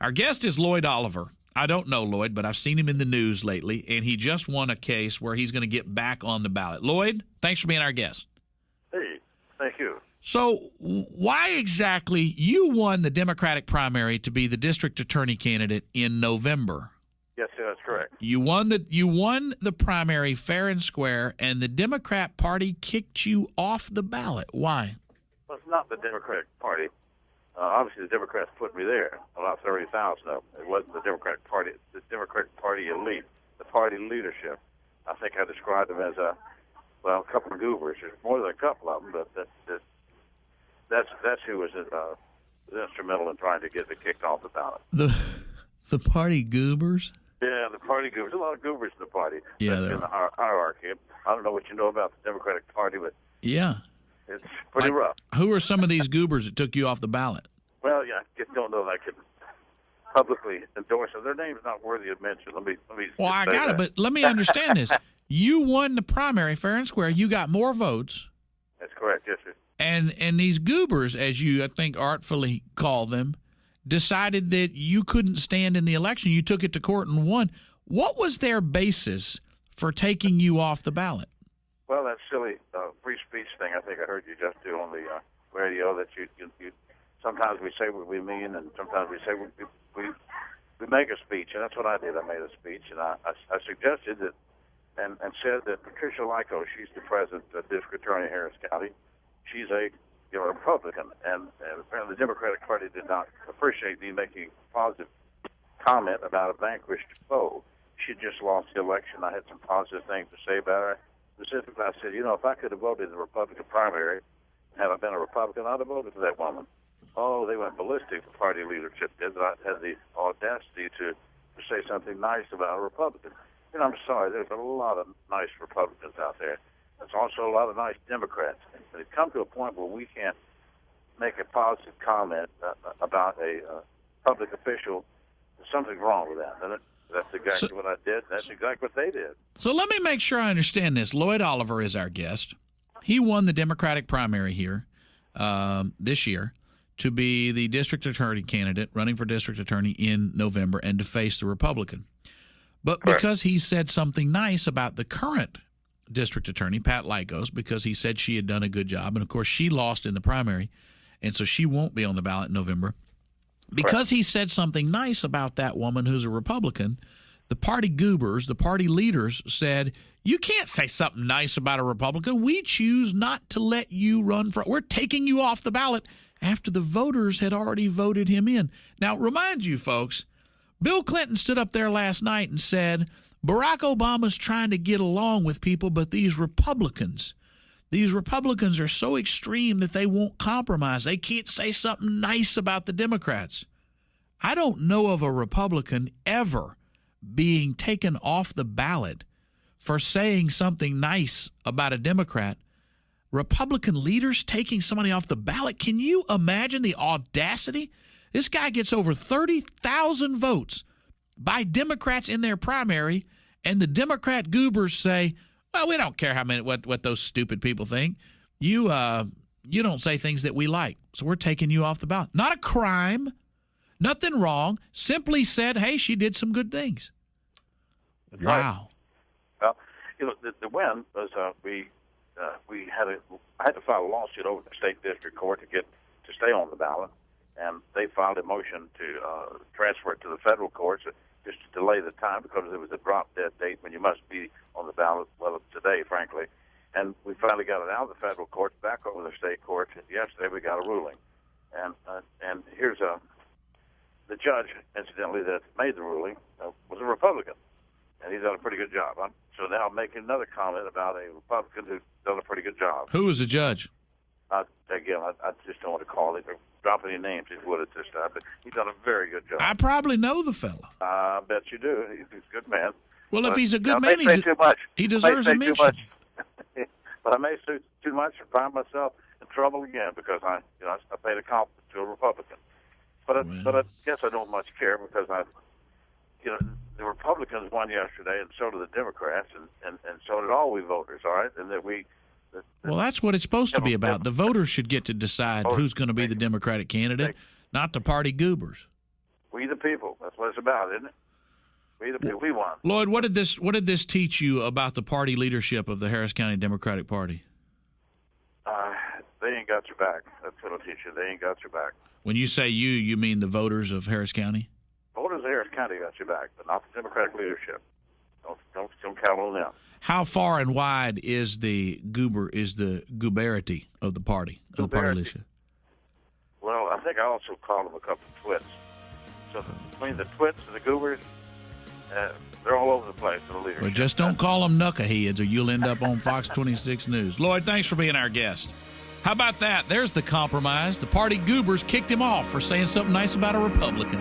Our guest is Lloyd Oliver. I don't know Lloyd, but I've seen him in the news lately, and he just won a case where he's going to get back on the ballot. Lloyd, thanks for being our guest. Hey, thank you. So why exactly you won the Democratic primary to be the district attorney candidate in November? Yes, that's correct. You won the primary fair and square, and the Democrat Party kicked you off the ballot. Why? Well, it's not the Democratic Party. Obviously, the Democrats put me there, about 30,000 of them. It wasn't the Democratic Party. It's the Democratic Party elite, the party leadership. I think I described them as a couple of goobers. There's more than a couple of them, but that's who was instrumental in trying to get me kicked off the ballot. The party goobers? Yeah, the party goobers. There's a lot of goobers in the party. Yeah, in the hierarchy. I don't know what you know about the Democratic Party, but yeah, it's pretty rough. Who are some of these goobers that took you off the ballot? Well, yeah, I just don't know that I can publicly endorse them. Their name's not worthy of mention. Let me. Well, I got it, but let me understand this. You won the primary fair and square. You got more votes. That's correct, yes, sir. And these goobers, as you, I think, artfully call them, decided that you couldn't stand in the election. You took it to court and won. What was their basis for taking you off the ballot? Well, that silly free speech thing I think I heard you just do on the radio, that you sometimes we say what we mean and sometimes we say we make a speech, and that's what I did. I made a speech, and I suggested that and said that Patricia Lyko, she's the president of District Attorney in Harris County, she's a Republican, and apparently the Democratic Party did not appreciate me making a positive comment about a vanquished foe. She just lost the election. I had some positive things to say about her. Specifically, I said, if I could have voted in the Republican primary, had I been a Republican, I'd have voted for that woman. Oh, they went ballistic, the party leadership did. I had the audacity to say something nice about a Republican. I'm sorry, there's a lot of nice Republicans out there. There's also a lot of nice Democrats. But it comes to a point where we can't make a positive comment about a public official. There's something wrong with that. And that's exactly what I did. That's exactly what they did. So let me make sure I understand this. Lloyd Oliver is our guest. He won the Democratic primary here this year to be the district attorney candidate running for district attorney in November and to face the Republican. But Correct. Because he said something nice about the current district attorney, Pat Lycos, because he said she had done a good job, and of course she lost in the primary, and so she won't be on the ballot in November. Because Correct. he said something nice about that woman who's a Republican, the party goobers, the party leaders said, you can't say something nice about a Republican. We choose not to let you run for – we're taking you off the ballot after the voters had already voted him in. Now, remind you folks, Bill Clinton stood up there last night and said Barack Obama's trying to get along with people, but these Republicans are so extreme that they won't compromise. They can't say something nice about the Democrats. I don't know of a Republican ever being taken off the ballot for saying something nice about a Democrat. Republican leaders taking somebody off the ballot. Can you imagine the audacity? This guy gets over 30,000 votes by Democrats in their primary, and the Democrat goobers say, well, we don't care what those stupid people think. You don't say things that we like, so we're taking you off the ballot. Not a crime, nothing wrong. Simply said, hey, she did some good things. That's wow. Right. Well, the win was I had to file a lawsuit over the state district court to stay on the ballot, and they filed a motion to transfer it to the federal courts just to delay the time because there was a drop-dead date when you must be on the ballot, well, today, frankly. And we finally got it out of the federal courts, back over the state courts. Yesterday we got a ruling. And here's the judge, incidentally, that made the ruling was a Republican, and he's done a pretty good job. So now I'm making another comment about a Republican who's done a pretty good job. Who was the judge? I just don't want to call it or drop any names if you would at this time, but he's done a very good job. I probably know the fellow. I bet you do. He's a good man. Well, if he's a good man, he deserves a mention. But I may say too much and find myself in trouble again because I paid a compliment to a Republican. But I guess I don't much care because the Republicans won yesterday, and so did the Democrats, and so did all we voters. All right, and that we. Well, that's what it's supposed to be about. The voters should get to decide who's going to be the Democratic candidate, not the party goobers. We the people. That's what it's about, isn't it? We the people. We won. Lloyd, what did this teach you about the party leadership of the Harris County Democratic Party? They ain't got your back. That's what it'll teach you. They ain't got your back. When you say you mean the voters of Harris County? Voters of Harris County got your back, but not the Democratic leadership. Don't count on them. How far and wide is the gooberity of the party, of the party leadership? Well, I think I also called them a couple of twits. So between the twits and the goobers, they're all over the place in the leadership. Well, just don't call them knuckleheads or you'll end up on Fox 26 News. Lloyd, thanks for being our guest. How about that? There's the compromise. The party goobers kicked him off for saying something nice about a Republican.